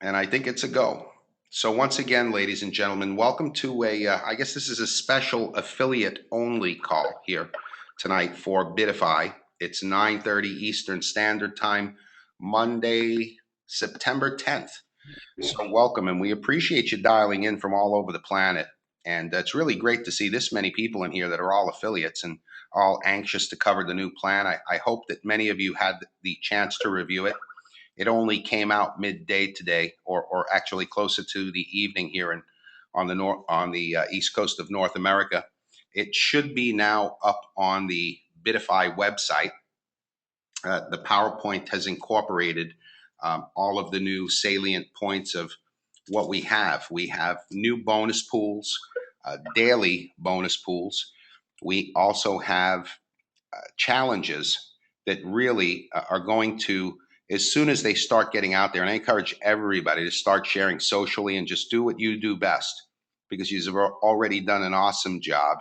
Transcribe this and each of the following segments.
And I think it's a go. So once again, ladies and gentlemen, welcome to I guess this is a special affiliate only call here tonight for Bidify. It's 9:30 Eastern Standard Time, Monday, September 10th. So welcome, and we appreciate you dialing in from all over the planet. And it's really great to see this many people in here that are all affiliates and all anxious to cover the new plan. I hope that many of you had the chance to review it. It only came out midday today, or actually closer to the evening here on the east coast of North America. It should be now up on the Bidify website. The PowerPoint has incorporated all of the new salient points of what we have. We have new bonus pools, daily bonus pools. We also have challenges that really are going to, as soon as they start getting out there, and I encourage everybody to start sharing socially and just do what you do best, because you've already done an awesome job,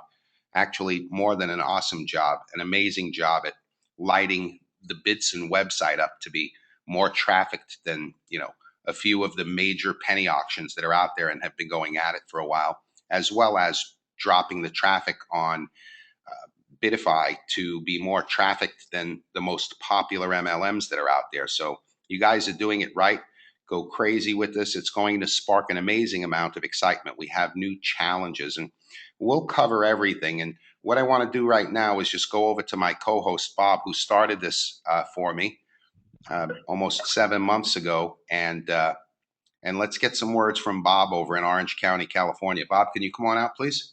actually more than an awesome job, an amazing job at lighting the Bidson website up to be more trafficked than, a few of the major penny auctions that are out there and have been going at it for a while, as well as dropping the traffic on Bidify to be more trafficked than the most popular MLMs that are out there. So you guys are doing it right. Go crazy with this. It's going to spark an amazing amount of excitement. We have new challenges and we'll cover everything. And what I want to do right now is just go over to my co-host, Bob, who started this for me almost 7 months ago. And let's get some words from Bob over in Orange County, California. Bob, can you come on out, please?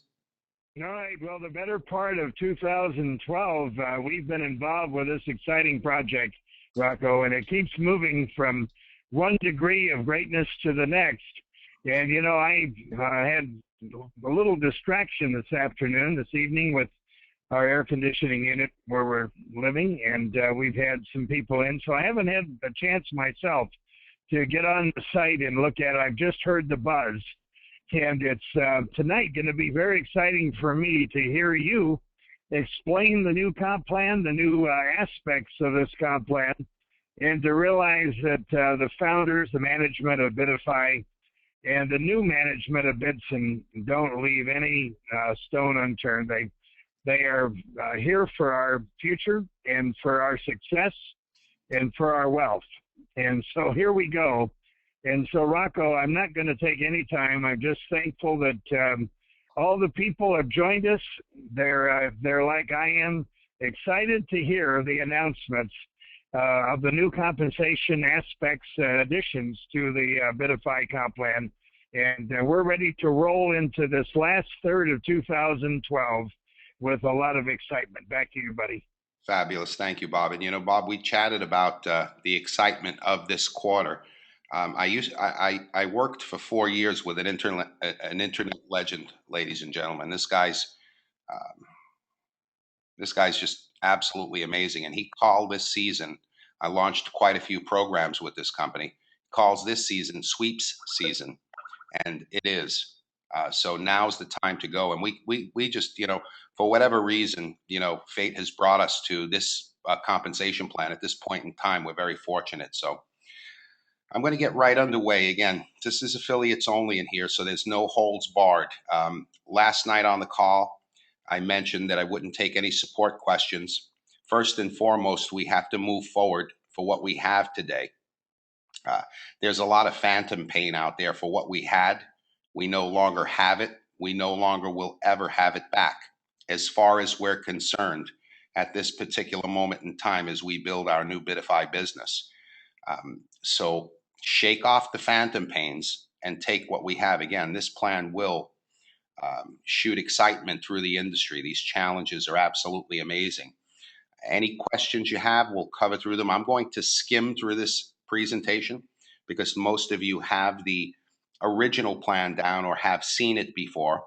All right. Well, the better part of 2012, we've been involved with this exciting project, Rocco, and it keeps moving from one degree of greatness to the next. And, I had a little distraction this evening with our air conditioning unit where we're living, and we've had some people in. So I haven't had a chance myself to get on the site and look at it. I've just heard the buzz. And it's tonight going to be very exciting for me to hear you explain the new comp plan, the new aspects of this comp plan, and to realize that the founders, the management of Bidify, and the new management of Bidson don't leave any stone unturned. They are here for our future and for our success and for our wealth. And so here we go. And so, Rocco, I'm not going to take any time. I'm just thankful that all the people have joined us. They're like I am, excited to hear the announcements of the new compensation aspects, additions to the Bidify comp plan. And we're ready to roll into this last third of 2012 with a lot of excitement. Back to you, buddy. Fabulous. Thank you, Bob. And Bob, we chatted about the excitement of this quarter. I worked for 4 years with an internet legend, ladies and gentlemen. Um, this guy's just absolutely amazing. And he called this season. I launched quite a few programs with this company. Calls this season sweeps season, and it is. So now's the time to go. And we just, for whatever reason, fate has brought us to this compensation plan at this point in time. We're very fortunate. So I'm going to get right underway. Again, this is affiliates only in here, so there's no holds barred. Last night on the call, I mentioned that I wouldn't take any support questions. First and foremost, we have to move forward for what we have today. Uh, there's a lot of phantom pain out there for what we had. We no longer have it. We no longer will ever have it back, as far as we're concerned at this particular moment in time as we build our new Bidify business. So shake off the phantom pains and take what we have. Again, this plan will shoot excitement through the industry. These challenges are absolutely amazing. Any questions you have, we'll cover through them. I'm going to skim through this presentation because most of you have the original plan down or have seen it before.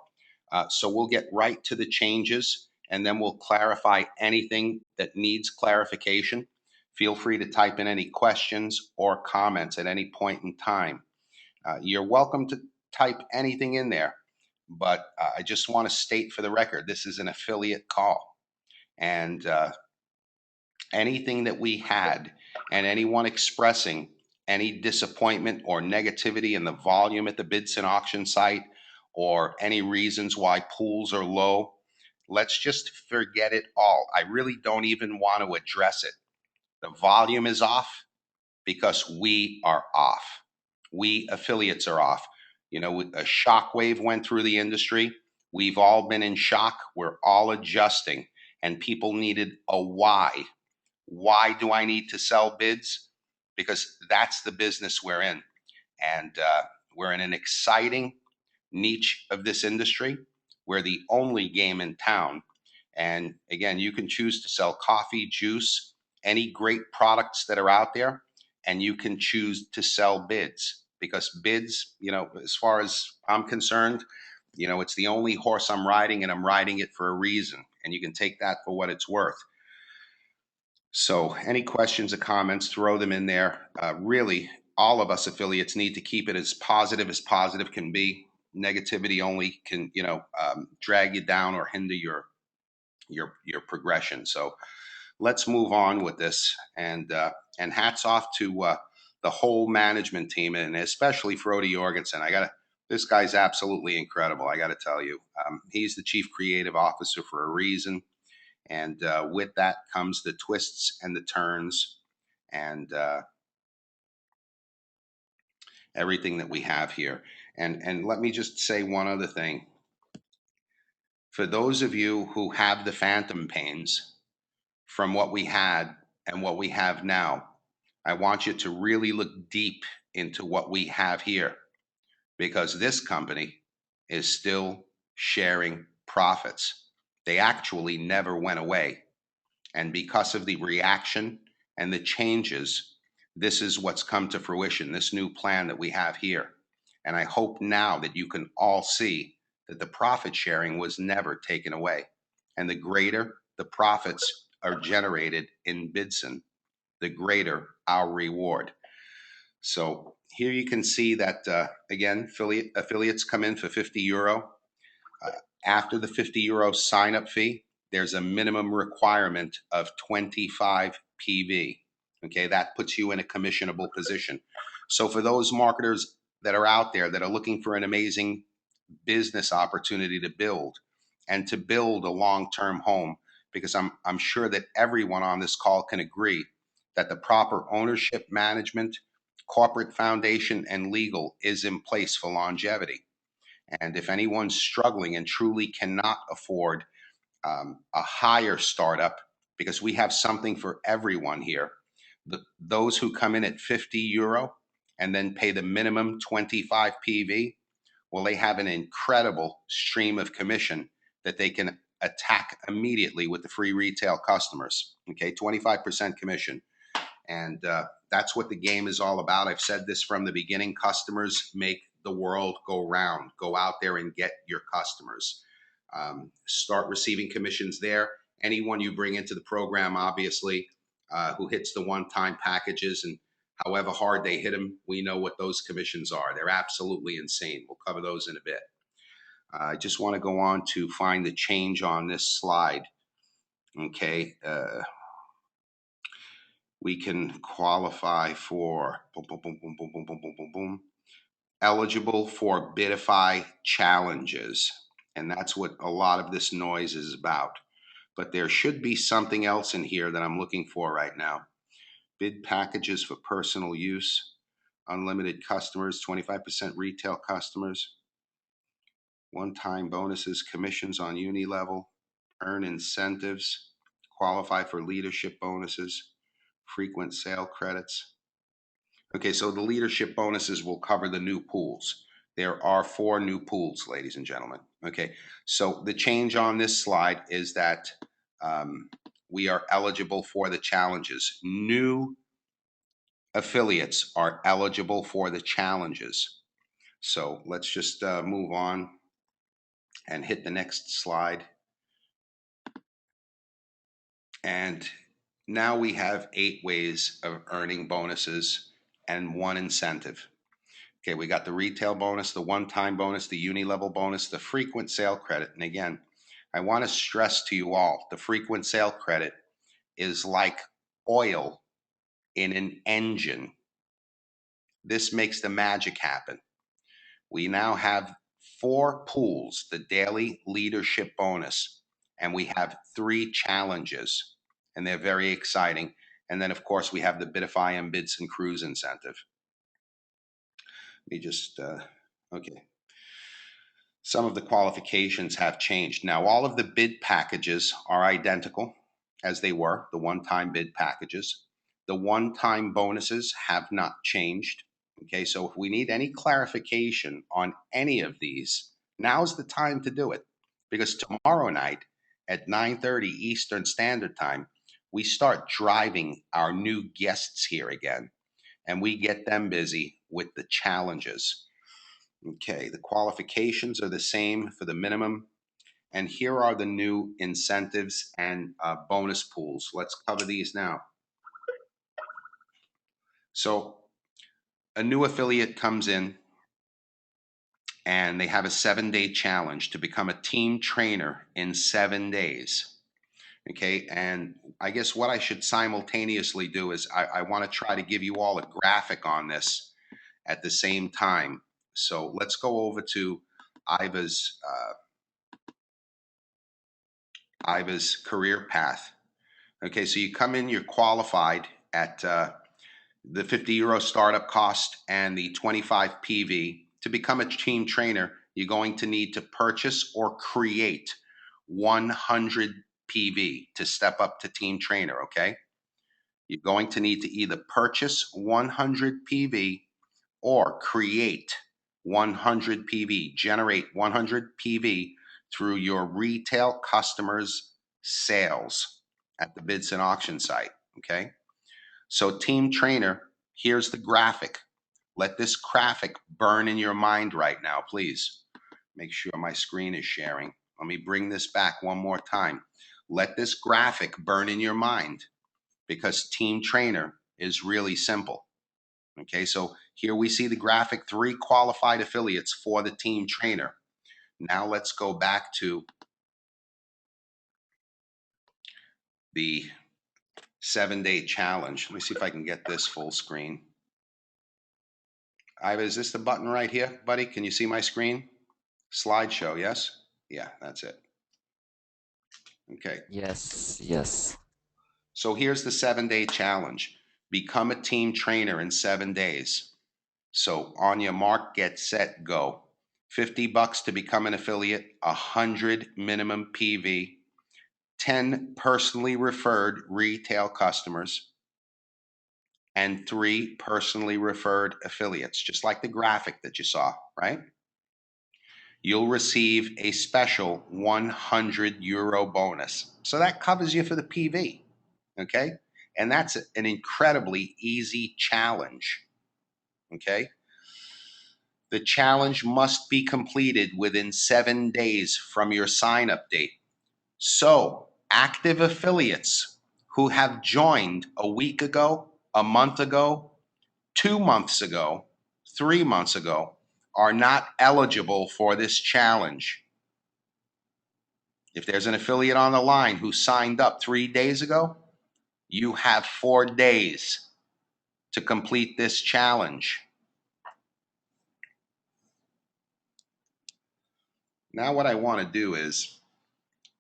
So we'll get right to the changes and then we'll clarify anything that needs clarification. Feel free to type in any questions or comments at any point in time. You're welcome to type anything in there, but I just want to state for the record, this is an affiliate call. And anything that we had and anyone expressing any disappointment or negativity in the volume at the Bidson auction site, or any reasons why pools are low, let's just forget it all. I really don't even want to address it. The volume is off because we are off. We affiliates are off. You know, a shockwave went through the industry. We've all been in shock. We're all adjusting, and people needed a why. Why do I need to sell bids? Because that's the business we're in. And we're in an exciting niche of this industry. We're the only game in town. And again, you can choose to sell coffee, juice, any great products that are out there, and you can choose to sell bids, because bids, you know, as far as I'm concerned, you know, it's the only horse I'm riding, and I'm riding it for a reason. And you can take that for what it's worth. So, any questions or comments, throw them in there. Really, all of us affiliates need to keep it as positive can be. Negativity only can, you know, drag you down or hinder your progression. So, let's move on with this. And hats off to the whole management team, and especially Frody Jorgensen. This guy's absolutely incredible. I got to tell you, he's the chief creative officer for a reason. And with that comes the twists and the turns, and everything that we have here. And let me just say one other thing. For those of you who have the phantom pains from what we had and what we have now, I want you to really look deep into what we have here, because this company is still sharing profits. They actually never went away. And because of the reaction and the changes, this is what's come to fruition, this new plan that we have here. And I hope now that you can all see that the profit sharing was never taken away. And the greater the profits are generated in Bidson, the greater our reward. So here you can see that, again, affiliates come in for €50. Uh, After the €50 sign up fee, there's a minimum requirement of 25 PV. Okay, that puts you in a commissionable position. So for those marketers that are out there that are looking for an amazing business opportunity to build, and to build a long-term home, because I'm sure that everyone on this call can agree that the proper ownership, management, corporate foundation, and legal is in place for longevity. And if anyone's struggling and truly cannot afford a higher startup, because we have something for everyone here, those who come in at €50 and then pay the minimum 25 PV, well, they have an incredible stream of commission that they can attack immediately with the free retail customers. Okay, 25% commission. And that's what the game is all about. I've said this from the beginning. Customers make the world go round. Go out there and get your customers. Start receiving commissions there. Anyone you bring into the program, obviously, who hits the one-time packages, and however hard they hit them, we know what those commissions are. They're absolutely insane. We'll cover those in a bit. I just want to go on to find the change on this slide. Okay. We can qualify for boom, boom, boom, boom, boom, boom, boom, boom, boom, boom, eligible for Bidify challenges. And that's what a lot of this noise is about. But there should be something else in here that I'm looking for right now. Bid packages for personal use, unlimited customers, 25% retail customers, one-time bonuses, commissions on uni level, earn incentives, qualify for leadership bonuses, frequent sale credits. Okay, so the leadership bonuses will cover the new pools. There are 4 new pools, ladies and gentlemen. Okay, so the change on this slide is that we are eligible for the challenges. New affiliates are eligible for the challenges. So let's just move on and hit the next slide. And now we have 8 ways of earning bonuses and 1 incentive. Okay, we got the retail bonus, the one-time bonus, the uni-level bonus, the frequent sale credit. And again, I want to stress to you all, the frequent sale credit is like oil in an engine. this makes the magic happen. We now have 4 pools, the daily leadership bonus, and we have 3 challenges, and they're very exciting. And then, of course, we have the Bidify and Bids and Cruise incentive. Let me just, okay. Some of the qualifications have changed. Now, all of the bid packages are identical as they were, the one-time bid packages. The one-time bonuses have not changed. Okay, so if we need any clarification on any of these, now's the time to do it. Because tomorrow night at 9:30 Eastern Standard Time, we start driving our new guests here again, and we get them busy with the challenges. Okay, the qualifications are the same for the minimum. And here are the new incentives and bonus pools. Let's cover these now. So a new affiliate comes in and they have a 7-day challenge to become a team trainer in 7 days. Okay, and I guess what I should simultaneously do is I want to try to give you all a graphic on this at the same time. So let's go over to Iva's career path. Okay, so you come in, you're qualified at the €50 startup cost and the 25 PV. To become a team trainer, you're going to need to purchase or create 100 PV to step up to team trainer, okay? You're going to need to either purchase 100 PV or create 100 PV, generate 100 PV through your retail customers' sales at the bids and auction site, okay? So team trainer, here's the graphic. Let this graphic burn in your mind right now, please. Make sure my screen is sharing. Let me bring this back one more time. Let this graphic burn in your mind because team trainer is really simple. Okay, so here we see the graphic, 3 qualified affiliates for the team trainer. Now let's go back to the 7-day challenge. Let me see if I can get this full screen. Iva, is this the button right here, buddy? Can you see my screen? Slideshow, yes? Yeah, that's it. Okay. Yes, yes. So here's the 7-day challenge. Become a team trainer in 7 days. So on your mark, get set, go. $50 to become an affiliate, 100 minimum PV, 10 personally referred retail customers, and 3 personally referred affiliates, just like the graphic that you saw, right? You'll receive a special €100 bonus. So that covers you for the PV, okay? And that's an incredibly easy challenge, okay? The challenge must be completed within 7 days from your sign up date. So, active affiliates who have joined a week ago, a month ago, 2 months ago, 3 months ago are not eligible for this challenge. If there's an affiliate on the line who signed up 3 days ago, you have 4 days to complete this challenge. Now what I want to do is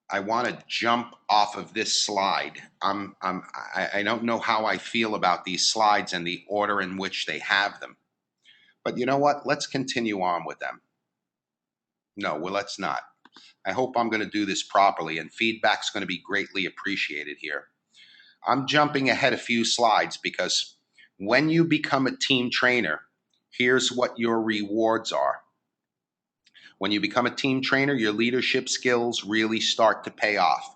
I want to jump off of this slide. I don't know how I feel about these slides and the order in which they have them. But you know what? Let's continue on with them. No, well, let's not. I hope I'm going to do this properly, and feedback's going to be greatly appreciated here. I'm jumping ahead a few slides because when you become a team trainer, here's what your rewards are. When you become a team trainer, your leadership skills really start to pay off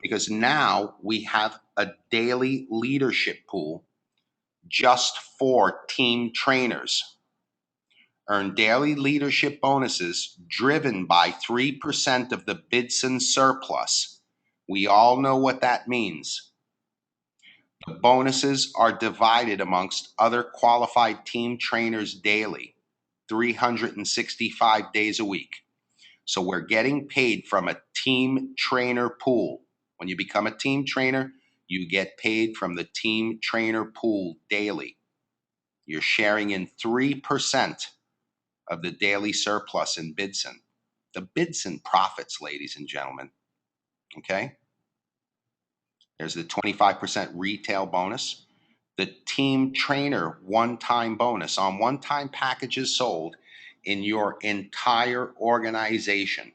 because now we have a daily leadership pool just for team trainers. Earn daily leadership bonuses driven by 3% of the Bidson surplus. We all know what that means. The bonuses are divided amongst other qualified team trainers daily, 365 days a week. So we're getting paid from a team trainer pool. When you become a team trainer, you get paid from the team trainer pool daily. You're sharing in 3% of the daily surplus in Bidson. The Bidson profits, ladies and gentlemen. Okay? There's the 25% retail bonus. The team trainer one-time bonus on one-time packages sold in your entire organization.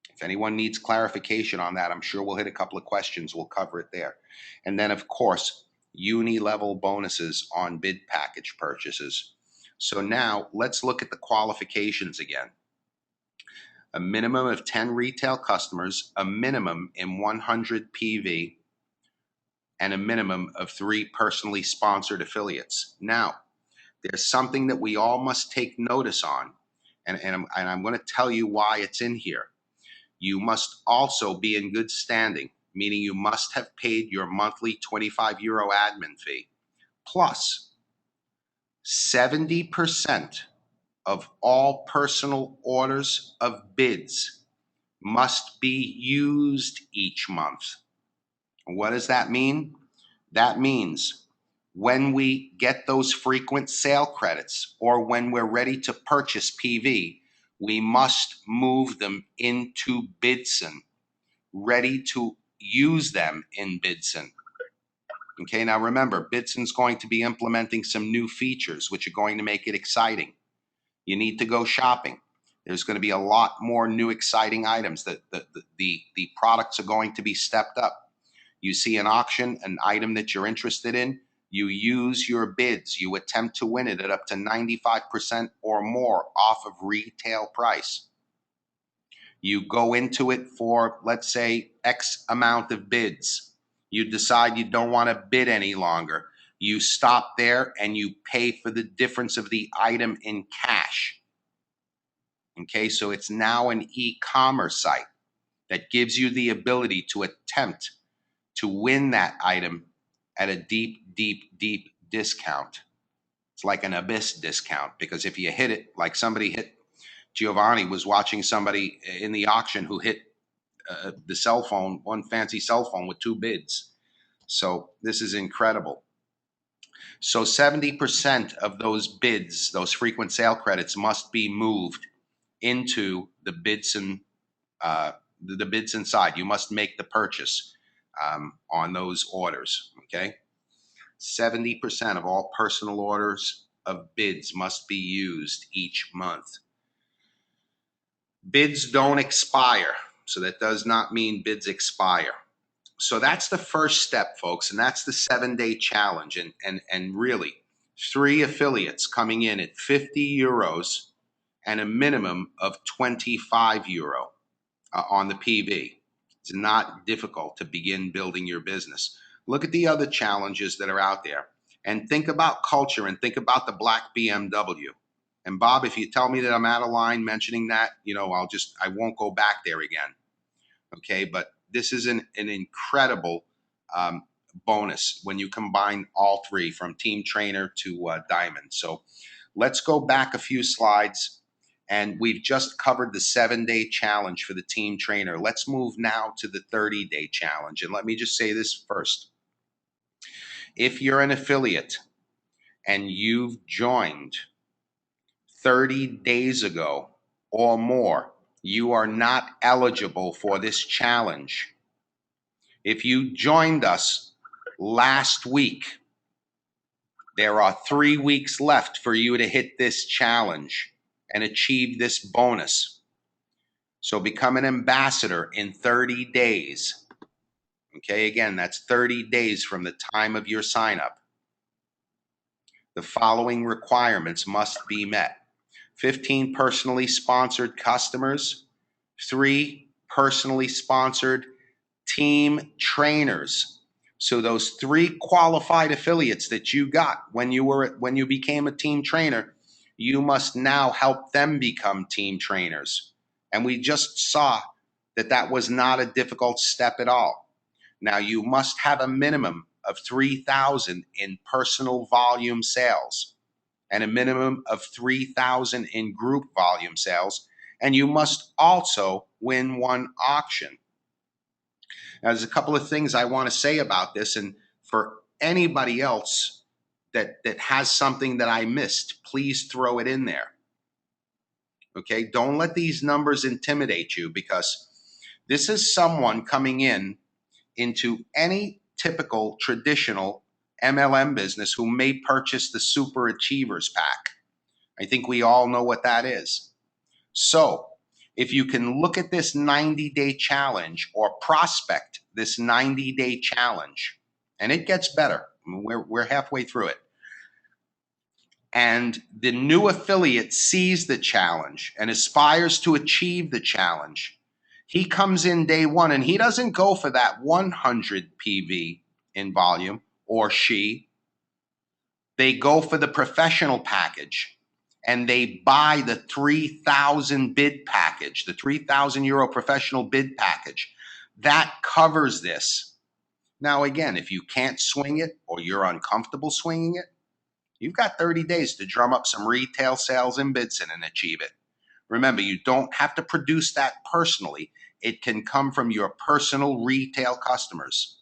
If anyone needs clarification on that, I'm sure we'll hit a couple of questions. We'll cover it there. And then, of course, uni-level bonuses on bid package purchases. So now let's look at the qualifications again. A minimum of 10 retail customers, a minimum in 100 PV, and a minimum of 3 personally sponsored affiliates. Now, there's something that we all must take notice on, and I'm going to tell you why it's in here. You must also be in good standing, meaning you must have paid your monthly €25 admin fee. Plus, 70% of all personal orders of bids must be used each month. What does that mean? That means when we get those frequent sale credits or when we're ready to purchase PV, we must move them into Bidson, ready to use them in Bidson. Okay, now remember, Bidson's going to be implementing some new features which are going to make it exciting. You need to go shopping. There's going to be a lot more new exciting items. The products are going to be stepped up. You see an auction, an item that you're interested in, you use your bids. You attempt to win it at up to 95% or more off of retail price. You go into it for, let's say, X amount of bids. You decide you don't want to bid any longer. You stop there and you pay for the difference of the item in cash. Okay, so it's now an e-commerce site that gives you the ability to attempt to win that item at a deep, deep, deep discount. It's like an abyss discount, because if you hit it, like somebody hit, Giovanni was watching somebody in the auction who hit the cell phone, one fancy cell phone with 2 bids. So this is incredible. So 70% of those bids, those frequent sale credits, must be moved into the Bidson, the Bidson side. You must make the purchase on those orders. Okay, 70% of all personal orders of bids must be used each month. Bids don't expire, so that does not mean bids expire. So that's the first step, folks, and that's the 7-day challenge. And really, 3 affiliates coming in at €50 and a minimum of €25 on the PV. It's not difficult to begin building your business. Look at the other challenges that are out there and think about culture and think about the black BMW. And Bob, if you tell me that I'm out of line mentioning that, I won't go back there again. Okay, but this is an incredible bonus when you combine all 3 from team trainer to diamond. So let's go back a few slides. And we've just covered the 7-day challenge for the team trainer. Let's move now to the 30-day challenge. And let me just say this first. If you're an affiliate and you've joined 30 days ago or more, you are not eligible for this challenge. If you joined us last week, there are 3 weeks left for you to hit this challenge and achieve this bonus. So become an ambassador in 30 days. Okay, again, that's 30 days from the time of your sign up. The following requirements must be met. 15 personally sponsored customers, 3 personally sponsored team trainers. So those 3 qualified affiliates that you got when you became a team trainer, you must now help them become team trainers. And we just saw that that was not a difficult step at all. Now you must have a minimum of 3,000 in personal volume sales and a minimum of 3,000 in group volume sales. And you must also win 1 auction. Now, there's a couple of things I want to say about this, and for anybody else that has something that I missed, please throw it in there. Okay, don't let these numbers intimidate you, because this is someone coming into any typical traditional MLM business who may purchase the Super Achievers pack. I think we all know what that is. So if you can look at this 90-day challenge or prospect this 90-day challenge, and it gets better. We're halfway through it. And the new affiliate sees the challenge and aspires to achieve the challenge. He comes in day one and he doesn't go for that 100 PV in volume, or she. They go for the professional package and they buy the 3,000 bid package, the 3,000 euro professional bid package. That covers this. Now, again, if you can't swing it or you're uncomfortable swinging it, you've got 30 days to drum up some retail sales in Bidson and achieve it. Remember, you don't have to produce that personally. It can come from your personal retail customers.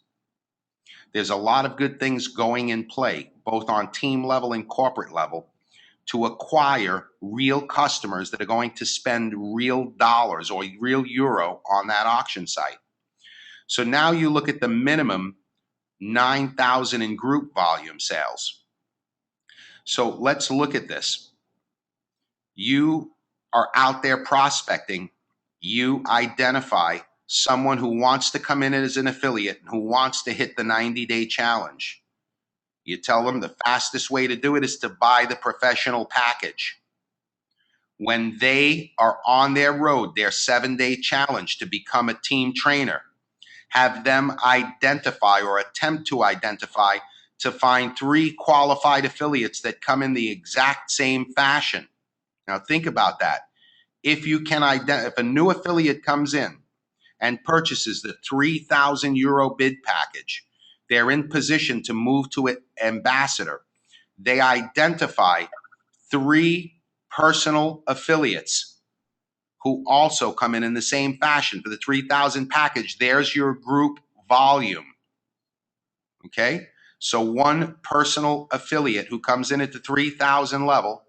There's a lot of good things going in play, both on team level and corporate level, to acquire real customers that are going to spend real dollars or real euro on that auction site. So now you look at the minimum 9,000 in group volume sales. So let's look at this. You are out there prospecting. You identify someone who wants to come in as an affiliate and who wants to hit the 90-day challenge. You tell them the fastest way to do it is to buy the professional package. When they are on their road, their 7-day challenge to become a team trainer, have them identify or attempt to identify to find 3 qualified affiliates that come in the exact same fashion. Now think about that. If you can if a new affiliate comes in and purchases the 3,000 euro bid package, they're in position to move to an ambassador. They identify 3 personal affiliates who also come in the same fashion for the 3,000 package. There's your group volume. Okay? So one personal affiliate who comes in at the 3,000 level,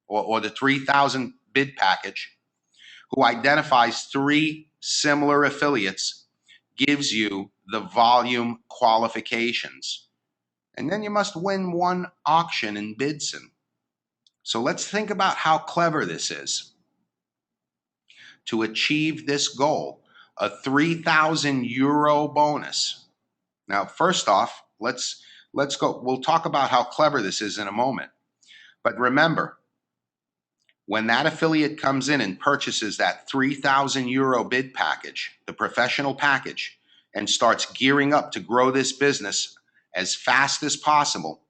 or the 3,000 bid package, who identifies 3 similar affiliates, gives you the volume qualifications. And then you must win 1 auction in Bidson. So let's think about how clever this is. To achieve this goal, a 3,000 euro bonus. Now, first off, let's go. We'll talk about how clever this is in a moment. But remember, when that affiliate comes in and purchases that 3,000 euro bid package, the professional package, and starts gearing up to grow this business as fast as possible,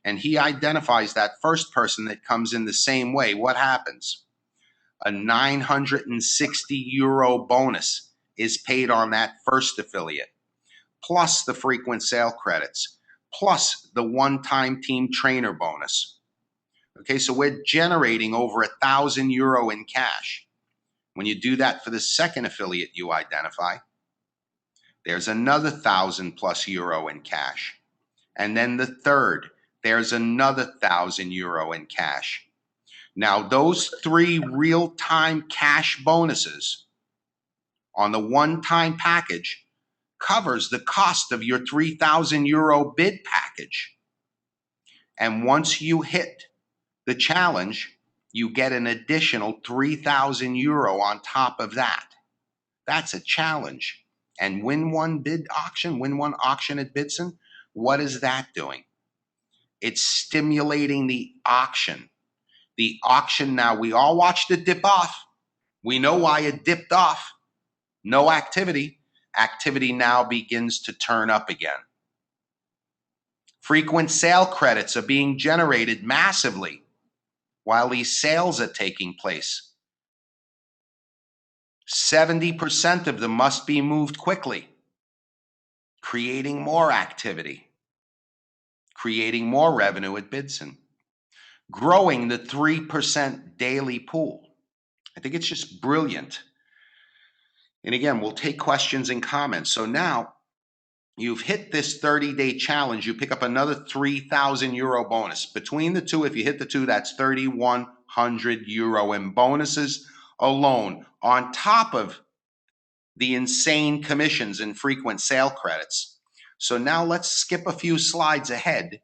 and he identifies that first person that comes in the same way, what happens? A 960 euro bonus is paid on that first affiliate, plus the frequent sale credits, plus the one-time team trainer bonus. Okay, so we're generating over 1,000 euro in cash. When you do that for the second affiliate you identify, there's another 1,000 plus euro in cash. And then the third, there's another 1,000 euro in cash. Now, those 3 real-time cash bonuses on the one-time package covers the cost of your 3,000 euro bid package. And once you hit the challenge, you get an additional 3,000 euro on top of that. That's a challenge. And win 1 bid auction, win 1 auction at Bidson, what is that doing? It's stimulating the auction. The auction now, we all watched it dip off. We know why it dipped off. No activity. Activity now begins to turn up again. Frequent sale credits are being generated massively while these sales are taking place. 70% of them must be moved quickly, creating more activity, creating more revenue at Bidson, growing the 3% daily pool. I think it's just brilliant. And again, we'll take questions and comments. So now you've hit this 30-day challenge, you pick up another 3,000 euro bonus. Between the two, if you hit the two, that's 3,100 euro in bonuses alone, on top of the insane commissions and frequent sale credits. So now let's skip a few slides ahead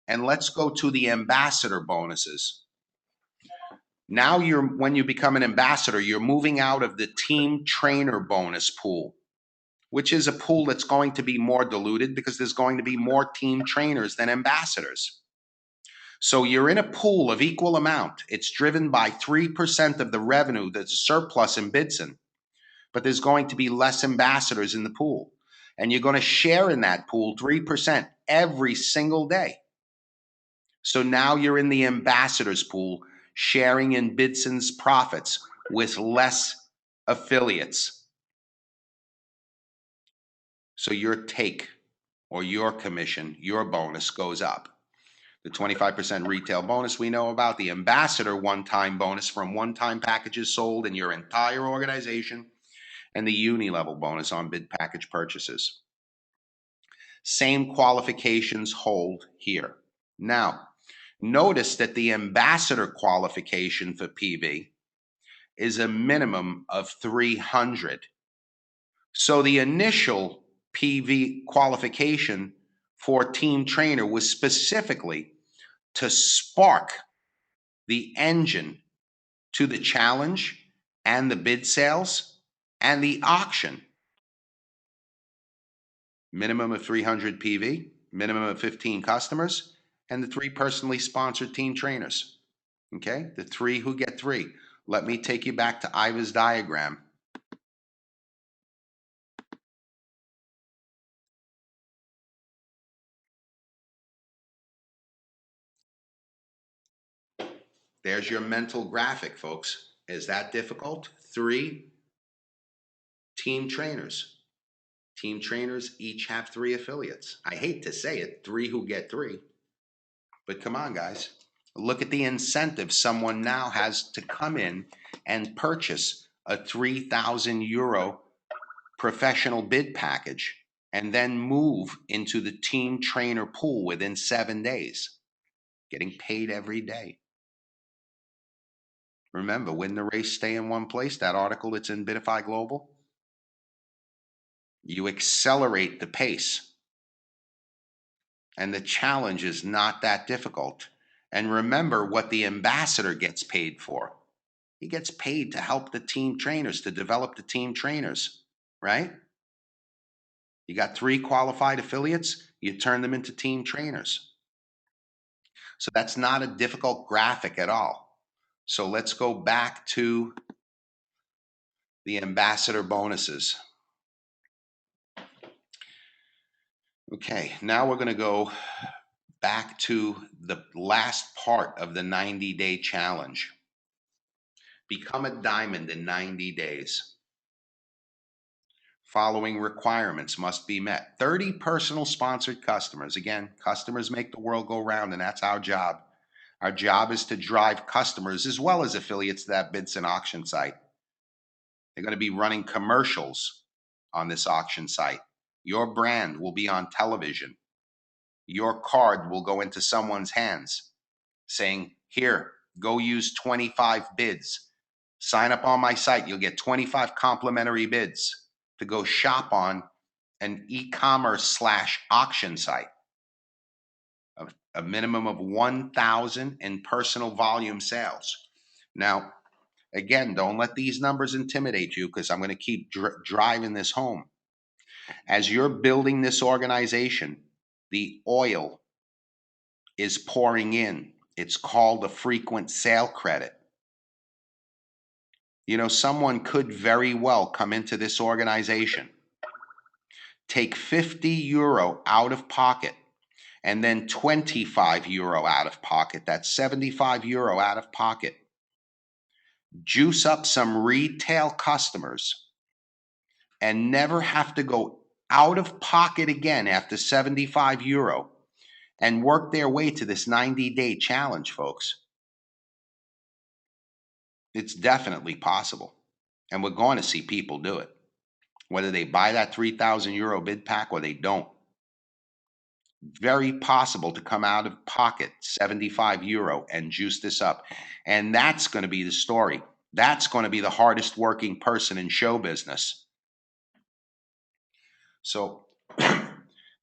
and let's go to the ambassador bonuses. Now when you become an ambassador, you're moving out of the team trainer bonus pool, which is a pool that's going to be more diluted because there's going to be more team trainers than ambassadors. So you're in a pool of equal amount. It's driven by 3% of the revenue that's surplus in Bidson, but there's going to be less ambassadors in the pool. And you're going to share in that pool 3% every single day. So now you're in the ambassadors pool, sharing in Bidson's profits with less affiliates. So your take or your commission, your bonus goes up. The 25% retail bonus we know about, the ambassador one-time bonus from one-time packages sold in your entire organization, and the uni-level bonus on bid package purchases. Same qualifications hold here. Now, notice that the ambassador qualification for PV is a minimum of 300. So the initial PV qualification for team trainer was specifically to spark the engine to the challenge and the bid sales and the auction. Minimum of 300 PV, minimum of 15 customers, and the 3 personally sponsored team trainers. Okay, the 3 who get 3. Let me take you back to Iva's diagram. There's your mental graphic, folks. Is that difficult? 3 team trainers. Team trainers each have 3 affiliates. I hate to say it, 3 who get 3. But come on, guys. Look at the incentive someone now has to come in and purchase a 3,000 euro professional bid package and then move into the team trainer pool within 7 days, getting paid every day. Remember, win the race, stay in one place, that article that's in Bidify Global. You accelerate the pace. And the challenge is not that difficult. And remember what the ambassador gets paid for. He gets paid to help the team trainers, to develop the team trainers, right? You got 3 qualified affiliates, you turn them into team trainers. So that's not a difficult graphic at all. So let's go back to the ambassador bonuses. Okay, now we're going to go back to the last part of the 90-day challenge. Become a diamond in 90 days. Following requirements must be met. 30 personal sponsored customers. Again, customers make the world go round, and that's our job. Our job is to drive customers as well as affiliates to that Bidson auction site. They're going to be running commercials on this auction site. Your brand will be on television. Your card will go into someone's hands saying, here, go use 25 bids. Sign up on my site. You'll get 25 complimentary bids to go shop on an e-commerce / auction site. A minimum of 1,000 in personal volume sales. Now, again, don't let these numbers intimidate you because I'm going to keep driving this home. As you're building this organization, the oil is pouring in. It's called a frequent sale credit. You know, someone could very well come into this organization, take 50 euro out of pocket, and then 25 euro out of pocket. That's 75 euro out of pocket. Juice up some retail customers and never have to go out of pocket again after 75 euro and work their way to this 90-day challenge, folks. It's definitely possible. And we're going to see people do it. whether they buy that 3,000 euro bid pack or they don't. Very possible to come out of pocket 75 euro and juice this up. And that's going to be the story. That's going to be the hardest working person in show business. So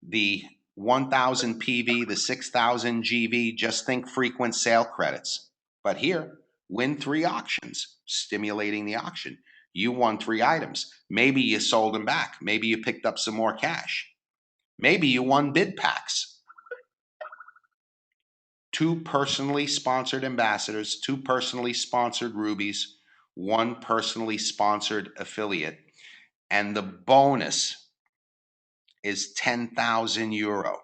the 1,000 PV, the 6,000 GV, just think frequent sale credits. But here, win 3 auctions, stimulating the auction. You won 3 items. Maybe you sold them back. Maybe you picked up some more cash. Maybe you won bid packs. 2 personally sponsored ambassadors, 2 personally sponsored rubies, 1 personally sponsored affiliate. And the bonus is 10,000 euro.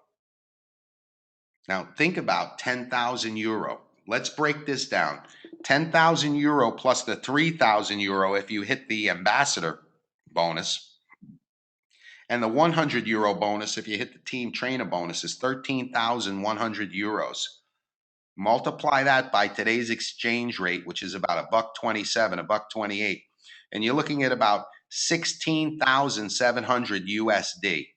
Now think about 10,000 euro. Let's break this down. 10,000 euro plus the 3,000 euro if you hit the ambassador bonus, and the 100 euro bonus if you hit the team trainer bonus is 13,100 euros. Multiply that by today's exchange rate, which is about $1.27, $1.28, and you're looking at about 16,700 USD.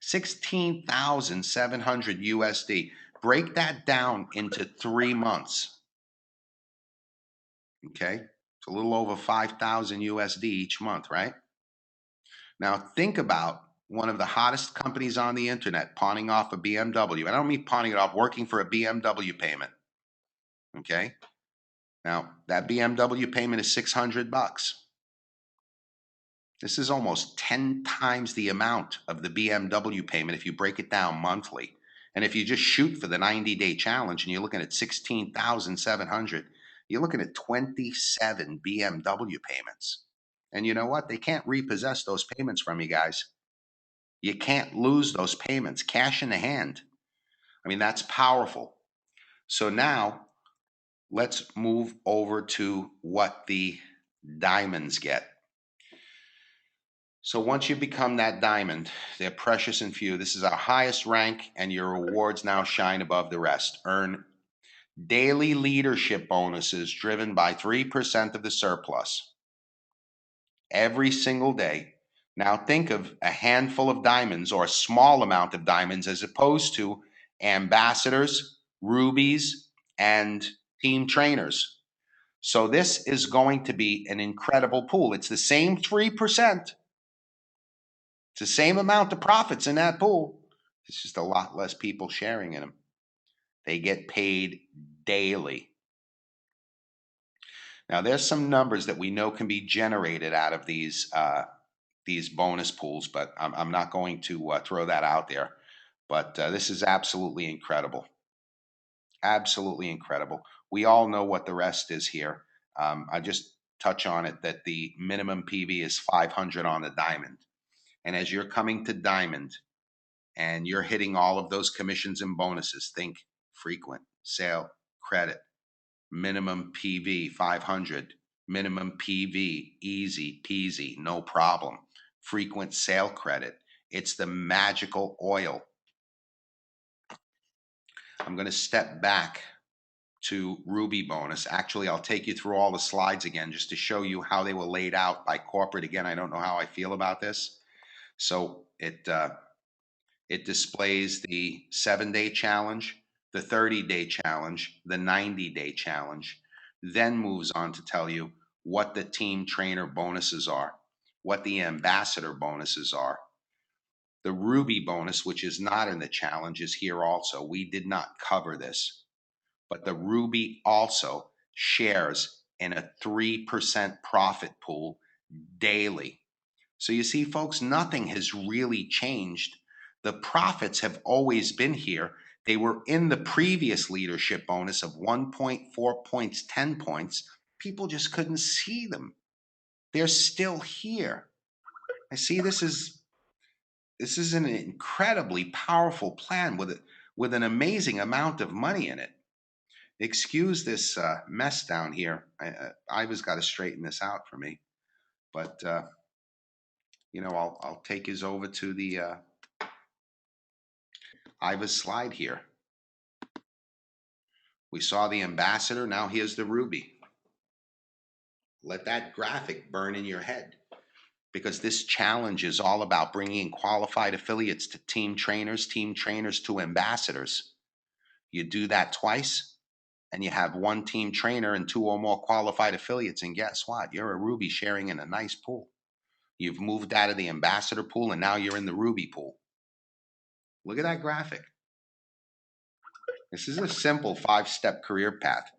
16,700 USD. Break that down into 3 months. Okay, it's a little over 5,000 USD each month, right? Now think about one of the hottest companies on the internet pawning off a BMW. I don't mean pawning it off, working for a BMW payment. Okay, now that BMW payment is 600 bucks. This is almost 10 times the amount of the BMW payment if you break it down monthly. And if you just shoot for the 90-day challenge and you're looking at 16,700, you're looking at 27 BMW payments. And you know what? They can't repossess those payments from you guys. You can't lose those payments. Cash in the hand. I mean, that's powerful. So now let's move over to what the diamonds get. So once you become that diamond, they're precious and few. This is our highest rank, and your rewards now shine above the rest. Earn daily leadership bonuses driven by 3% of the surplus every single day. Now think of a handful of diamonds or a small amount of diamonds as opposed to ambassadors, rubies, and team trainers. So this is going to be an incredible pool. It's the same 3%. It's the same amount of profits in that pool. It's just a lot less people sharing in them. They get paid daily. Now, there's some numbers that we know can be generated out of these bonus pools, but I'm not going to throw that out there. But this is absolutely incredible. Absolutely incredible. We all know what the rest is here. I just touch on it that the minimum PV is 500 on the diamond. And as you're coming to diamond and you're hitting all of those commissions and bonuses, think frequent sale credit, minimum PV 500, minimum PV easy peasy, no problem. Frequent sale credit. It's the magical oil. I'm going to step back to Ruby bonus. Actually, I'll take you through all the slides again just to show you how they were laid out by corporate. Again, I don't know how I feel about this. So it displays the 7-day challenge, the 30-day challenge, the 90-day challenge, then moves on to tell you what the team trainer bonuses are, what the ambassador bonuses are. The Ruby bonus, which is not in the challenge, is here also. We did not cover this, but the Ruby also shares in a 3% profit pool daily. So you see, folks, nothing has really changed. The profits have always been here. They were in the previous leadership bonus of 1.4 points, 10 points. People just couldn't see them. They're still here. I see this is an incredibly powerful plan with an amazing amount of money in it. Excuse this mess down here. Iva's got to straighten this out for me. But I'll take us over to the Iva's slide here. We saw the ambassador. Now here's the Ruby. Let that graphic burn in your head, because this challenge is all about bringing qualified affiliates to team trainers to ambassadors. You do that twice, and you have one team trainer and two or more qualified affiliates. And guess what? You're a Ruby sharing in a nice pool. You've moved out of the ambassador pool, and now you're in the Ruby pool. Look at that graphic. This is a simple 5-step career path.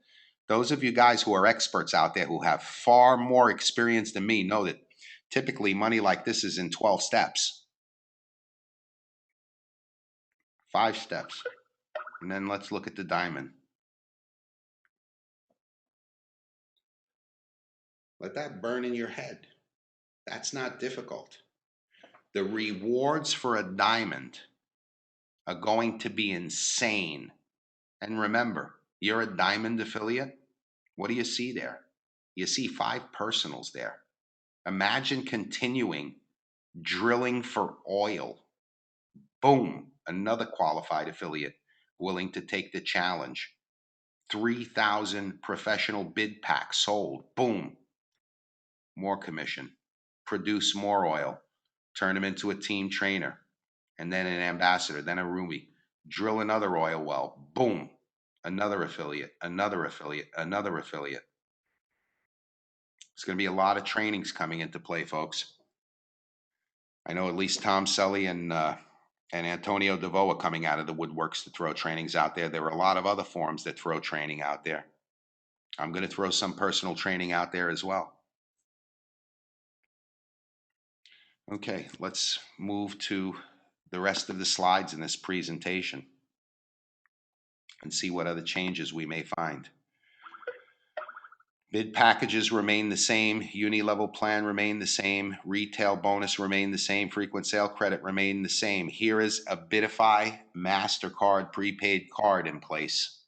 Those of you guys who are experts out there who have far more experience than me know that typically money like this is in 12 steps. 5 steps. And then let's look at the diamond. Let that burn in your head. That's not difficult. The rewards for a diamond are going to be insane. And remember, you're a diamond affiliate. What do you see there? You see 5 personals there. Imagine continuing drilling for oil. Boom, another qualified affiliate willing to take the challenge. 3,000 professional bid packs sold. Boom, more commission. Produce more oil. Turn them into a team trainer, and then an ambassador, then a Ruby. Drill another oil well. Boom, another affiliate, another affiliate, another affiliate. There's going to be a lot of trainings coming into play, folks. I know at least Tom Selly and Antonio DeVoe are coming out of the woodworks to throw trainings out there. There are a lot of other forums that throw training out there. I'm going to throw some personal training out there as well. Okay, let's move to the rest of the slides in this presentation and see what other changes we may find. Bid packages remain the same, uni-level plan remain the same, retail bonus remain the same, frequent sale credit remain the same. Here is a Bidify MasterCard prepaid card in place.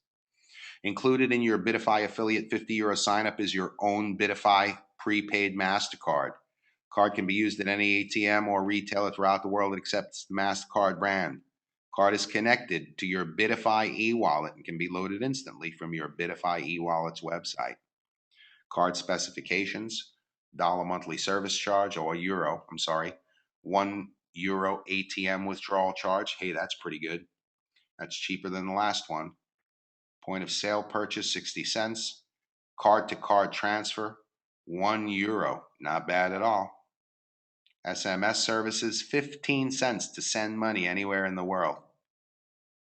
Included in your Bidify affiliate €50 sign-up is your own Bidify prepaid MasterCard. Card can be used at any ATM or retailer throughout the world that accepts the MasterCard brand. Card is connected to your Bidify e-wallet and can be loaded instantly from your Bidify e-wallet's website. Card specifications: dollar monthly service charge, or €1 ATM withdrawal charge. Hey, that's pretty good. That's cheaper than the last one. Point of sale purchase, 60 cents. Card to card transfer, €1. Not bad at all. SMS services, 15 cents to send money anywhere in the world.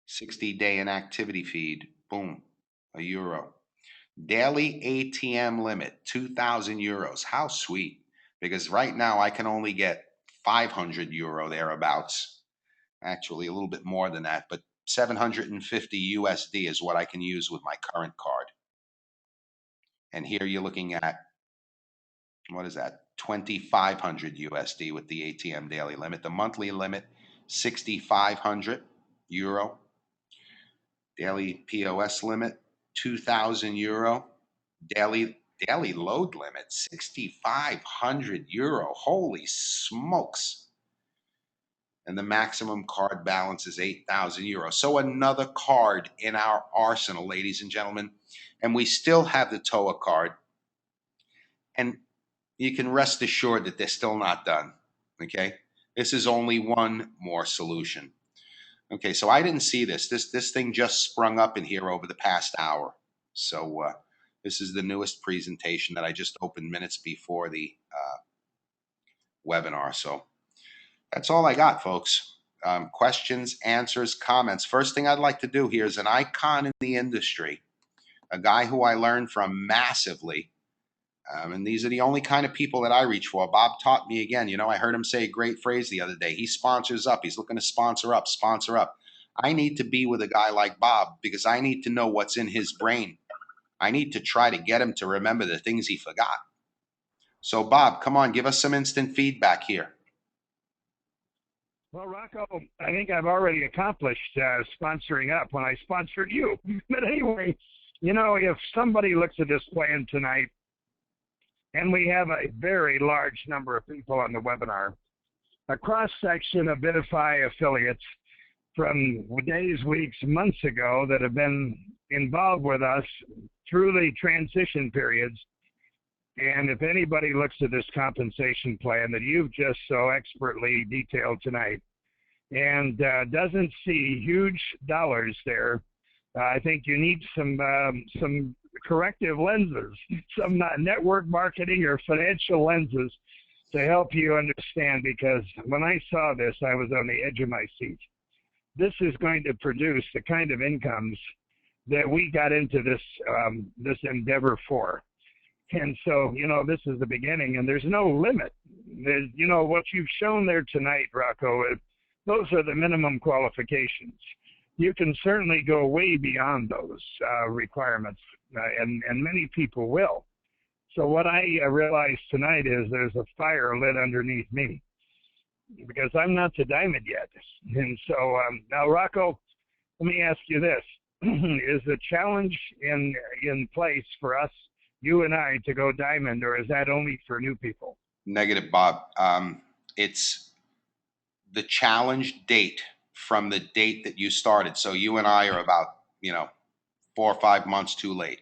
60-day inactivity feed, boom, €1. Daily ATM limit, €2,000. How sweet. Because right now I can only get €500 thereabouts. Actually, a little bit more than that, but 750 USD is what I can use with my current card. And here you're looking at, what is that? 2,500 USD with the ATM daily limit. The monthly limit, €6,500. Daily POS limit, €2,000. Daily load limit, €6,500. Holy smokes. And the maximum card balance is €8,000. So another card in our arsenal, ladies and gentlemen. And we still have the TOA card. And you can rest assured that they're still not done. Okay? This is only one more solution. Okay, so I didn't see this. This thing just sprung up in here over the past hour. So this is the newest presentation that I just opened minutes before the webinar. So that's all I got, folks. Questions, answers, comments. First thing I'd like to do here is an icon in the industry, a guy who I learned from massively. And these are the only kind of people that I reach for. Bob taught me again. You know, I heard him say a great phrase the other day. He sponsors up. He's looking to sponsor up, sponsor up. I need to be with a guy like Bob because I need to know what's in his brain. I need to try to get him to remember the things he forgot. So, Bob, come on, give us some instant feedback here. Well, Rocco, I think I've already accomplished sponsoring up when I sponsored you. But anyway, you know, if somebody looks at this plan tonight, and we have a very large number of people on the webinar, a cross-section of Bidify affiliates from days, weeks, months ago that have been involved with us through the transition periods. And if anybody looks at this compensation plan that you've just so expertly detailed tonight and doesn't see huge dollars there, I think you need some corrective lenses, some network marketing or financial lenses to help you understand. Because when I saw this, I was on the edge of my seat. This is going to produce the kind of incomes that we got into this endeavor for. And so, this is the beginning, and there's no limit. There's, what you've shown there tonight, Rocco, those are the minimum qualifications. You can certainly go way beyond those requirements, and many people will. So what I realized tonight is there's a fire lit underneath me, because I'm not to diamond yet. And so now, Rocco, let me ask you this. Is the challenge in place for us, you and I, to go diamond, or is that only for new people? Negative, Bob. It's the challenge date from the date that you started. So you and I are about, 4 or 5 months too late.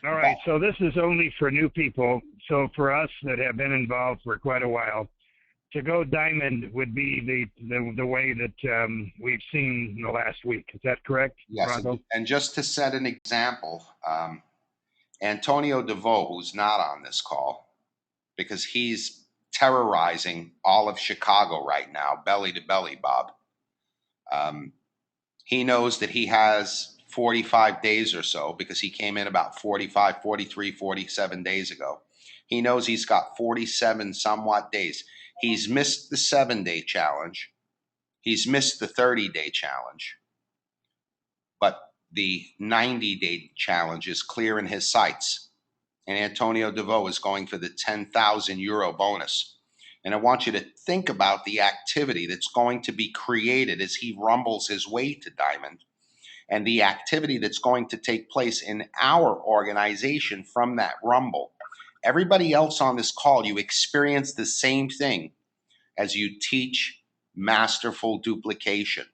All right, so this is only for new people. So for us that have been involved for quite a while, to go diamond would be the way that we've seen in the last week. Is that correct, Yes, Rocco? and just to set an example, Antonio DeVoe, who's not on this call, because he's terrorizing all of Chicago right now, belly to belly, Bob. He knows that he has 45 days or so, because he came in about 45, 43, 47 days ago. He knows he's got 47 somewhat days. He's missed the 7-day challenge. He's missed the 30-day challenge. But the 90-day challenge is clear in his sights. And Antonio DeVoe is going for the 10,000 euro bonus. And I want you to think about the activity that's going to be created as he rumbles his way to diamond, and the activity that's going to take place in our organization from that rumble. Everybody else on this call, you experience the same thing as you teach masterful duplication.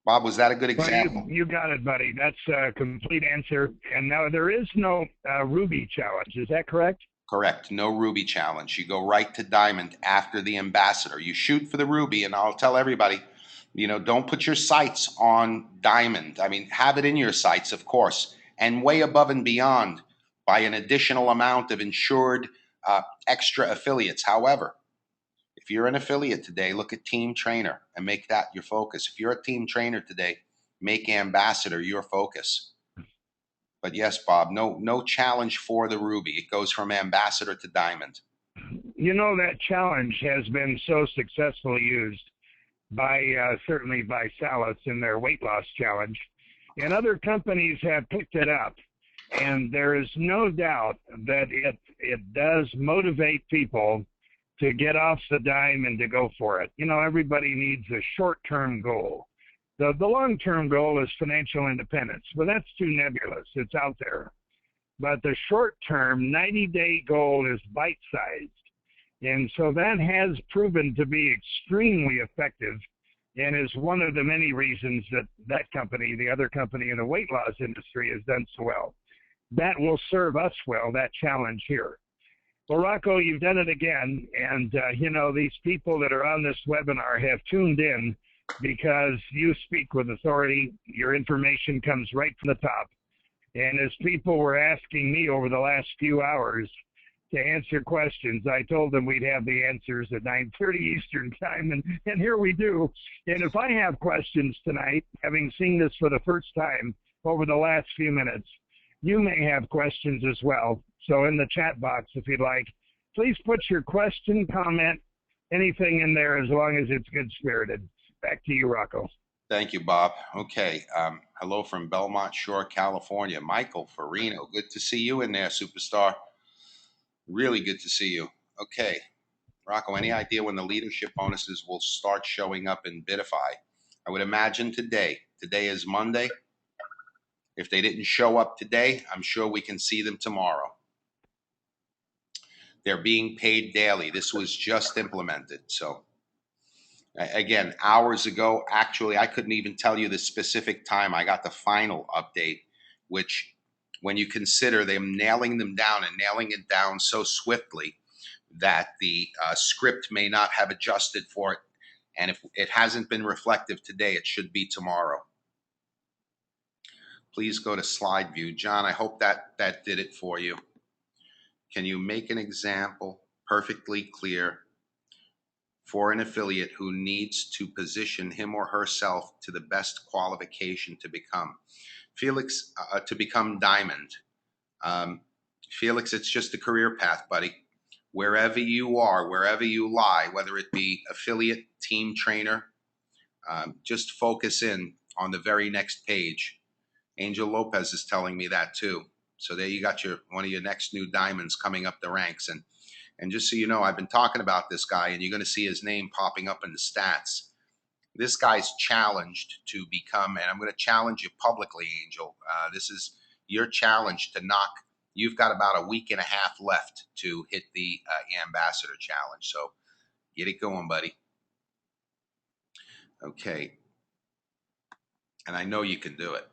Bob, was that a good example? Well, you got it, buddy. That's a complete answer. And now there is no Ruby challenge. Is that correct? Correct. No Ruby challenge. You go right to diamond after the ambassador. You shoot for the Ruby, and I'll tell everybody, don't put your sights on diamond. I mean, have it in your sights, of course, and way above and beyond by an additional amount of insured extra affiliates. However, if you're an affiliate today, look at team trainer and make that your focus. If you're a team trainer today, make ambassador your focus. But yes, Bob, no challenge for the Ruby. It goes from ambassador to diamond. That challenge has been so successfully used certainly by Salas in their weight loss challenge, and other companies have picked it up. And there is no doubt that it does motivate people to get off the dime and to go for it. Everybody needs a short-term goal. The long-term goal is financial independence, but that's too nebulous. It's out there. But the short-term 90-day goal is bite-sized. And so that has proven to be extremely effective, and is one of the many reasons that company, the other company in the weight loss industry, has done so well. That will serve us well, that challenge here. Well, Rocco, you've done it again. And, these people that are on this webinar have tuned in because you speak with authority. Your information comes right from the top. And as people were asking me over the last few hours to answer questions, I told them we'd have the answers at 9:30 Eastern time, and here we do. And if I have questions tonight, having seen this for the first time over the last few minutes, you may have questions as well. So in the chat box, if you'd like, please put your question, comment, anything in there, as long as it's good-spirited. Back to you, Rocco. Thank you, Bob. Okay. Hello from Belmont Shore, California. Michael Farino, good to see you in there, superstar. Really good to see you. Okay. Rocco, any idea when the leadership bonuses will start showing up in Bidify? I would imagine today. Today is Monday. If they didn't show up today, I'm sure we can see them tomorrow. They're being paid daily. This was just implemented. So again, hours ago, actually, I couldn't even tell you the specific time I got the final update, which when you consider them nailing them down and nailing it down so swiftly that the script may not have adjusted for it. And if it hasn't been reflective today, it should be tomorrow. Please go to slide view. John, I hope that did it for you. Can you make an example perfectly clear for an affiliate who needs to position him or herself to the best qualification to become? Felix, to become diamond. Felix, it's just a career path, buddy. Wherever you are, wherever you lie, whether it be affiliate, team trainer, just focus in on the very next page. Angel Lopez is telling me that too. So there you got one of your next new diamonds coming up the ranks. And just so you know, I've been talking about this guy, and you're going to see his name popping up in the stats. This guy's challenged to become, and I'm going to challenge you publicly, Angel. This is your challenge to knock. You've got about a week and a half left to hit the ambassador challenge. So get it going, buddy. Okay. And I know you can do it.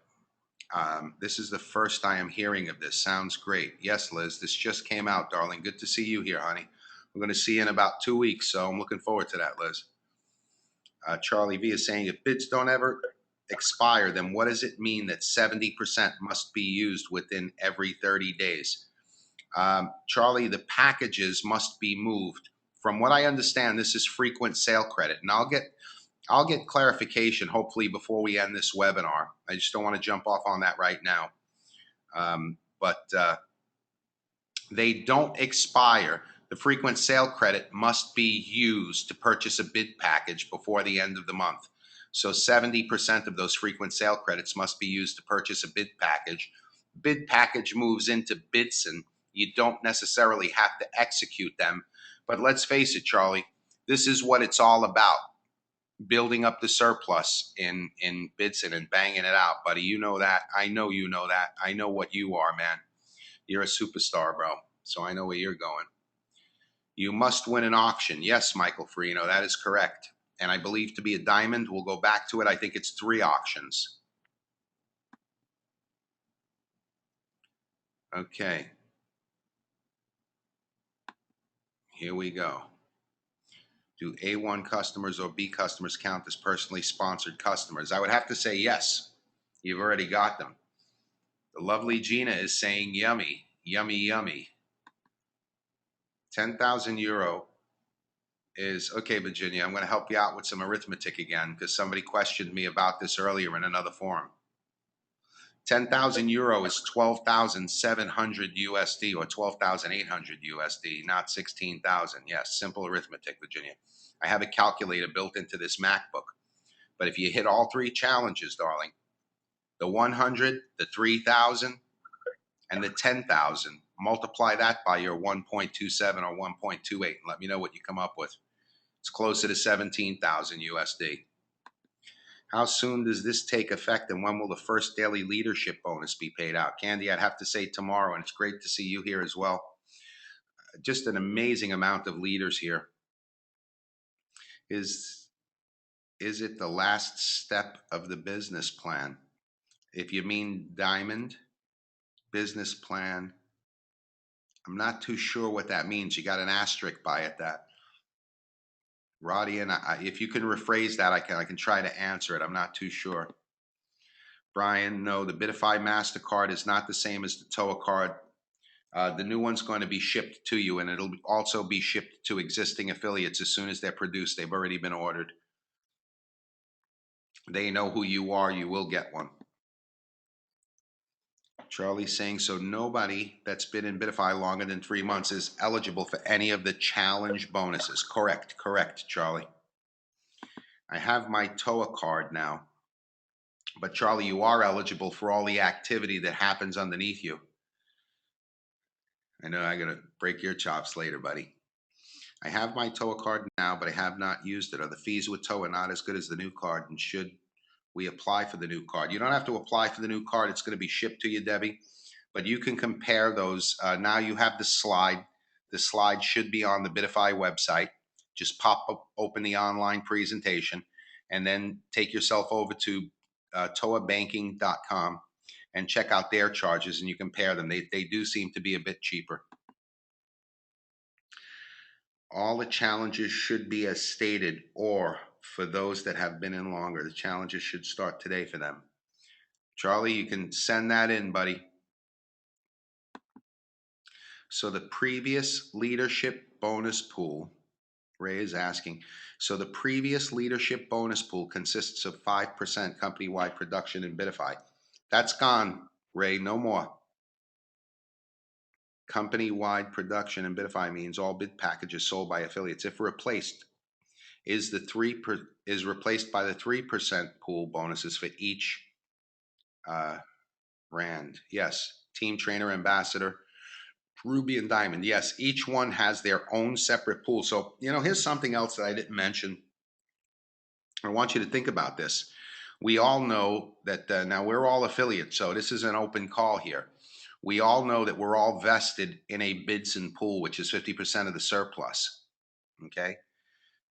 This is the first I am hearing of this. Sounds great. Yes, Liz, this just came out, darling. Good to see you here, honey. I'm going to see you in about 2 weeks, so I'm looking forward to that, Liz. Charlie V is saying, if bids don't ever expire, then what does it mean that 70% must be used within every 30 days? Charlie, the packages must be moved. From what I understand, this is frequent sale credit, and I'll get clarification hopefully before we end this webinar. I just don't want to jump off on that right now. But they don't expire. The frequent sale credit must be used to purchase a bid package before the end of the month. So 70% of those frequent sale credits must be used to purchase a bid package. Bid package moves into bids, and you don't necessarily have to execute them. But let's face it, Charlie, this is what it's all about. Building up the surplus in Bidson and banging it out, buddy. You know that. I know you know that. I know what you are, man. You're a superstar, bro. So I know where you're going. You must win an auction. Yes, Michael Farino, that is correct. And I believe to be a diamond, we'll go back to it. I think it's 3 auctions. Okay. Here we go. Do A1 customers or B customers count as personally sponsored customers? I would have to say yes. You've already got them. The lovely Gina is saying yummy, yummy, yummy. 10,000 euro is, okay, Virginia, I'm going to help you out with some arithmetic again because somebody questioned me about this earlier in another forum. 10,000 euro is 12,700 USD or 12,800 USD, not 16,000. Yes, simple arithmetic, Virginia. I have a calculator built into this MacBook. But if you hit all 3 challenges, darling, the 100, the 3,000, and the 10,000, multiply that by your 1.27 or 1.28 and let me know what you come up with. It's closer to 17,000 USD. How soon does this take effect, and when will the first daily leadership bonus be paid out? Candy, I'd have to say tomorrow, and it's great to see you here as well. Just an amazing amount of leaders here. Is it the last step of the business plan? If you mean diamond business plan, I'm not too sure what that means. You got an asterisk by it. That Roddy, and if you can rephrase that, I can try to answer it. I'm not too sure. Brian, no, the Bidify MasterCard is not the same as the TOA card. The new one's going to be shipped to you, and it'll also be shipped to existing affiliates as soon as they're produced. They've already been ordered. They know who you are. You will get one. Charlie's saying, so nobody that's been in Bidify longer than 3 months is eligible for any of the challenge bonuses. Correct, Charlie. I have my TOA card now. But Charlie, you are eligible for all the activity that happens underneath you. I know I'm going to break your chops later, buddy. I have my TOA card now, but I have not used it. Are the fees with TOA not as good as the new card? And should we apply for the new card? You don't have to apply for the new card. It's going to be shipped to you, Debbie. But you can compare those. Now you have the slide. The slide should be on the Bidify website. Just open the online presentation, and then take yourself over to toabanking.com, and check out their charges, and you compare them. They do seem to be a bit cheaper. All the challenges should be as stated, or for those that have been in longer, the challenges should start today for them. Charlie, you can send that in, buddy. So the previous leadership bonus pool, Ray is asking, so the previous leadership bonus pool consists of 5% company-wide production in Bidify. That's gone, Ray, no more. Company-wide production in Bidify means all bid packages sold by affiliates, if replaced, is replaced by the 3% pool bonuses for each brand. Yes, team trainer, ambassador, Ruby and Diamond. Yes, each one has their own separate pool. So, here's something else that I didn't mention. I want you to think about this. We all know that now we're all affiliates, so this is an open call here. We all know that we're all vested in a Bidson pool, which is 50% of the surplus. Okay.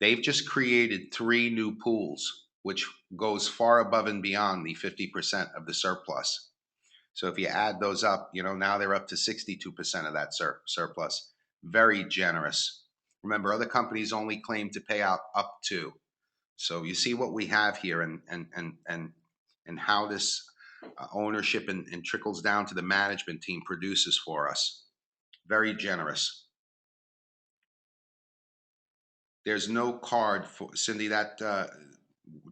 They've just created 3 new pools, which goes far above and beyond the 50% of the surplus. So if you add those up, now they're up to 62% of that surplus. Very generous. Remember, other companies only claim to pay out up to. So you see what we have here, and how this ownership and trickles down to the management team produces for us. Very generous. There's no card for Cindy.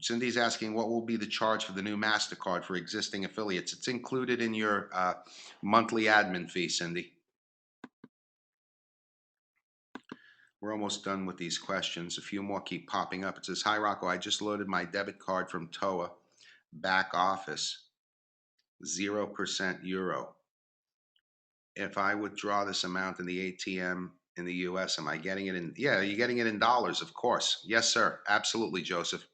Cindy's asking what will be the charge for the new MasterCard for existing affiliates. It's included in your monthly admin fee, Cindy. We're almost done with these questions. A few more keep popping up. It says, "Hi Rocco, I just loaded my debit card from TOA back office. 0% euro. If I withdraw this amount in the ATM in the US, am I getting it in? Yeah, you're getting it in dollars, of course. Yes, sir. Absolutely, Joseph.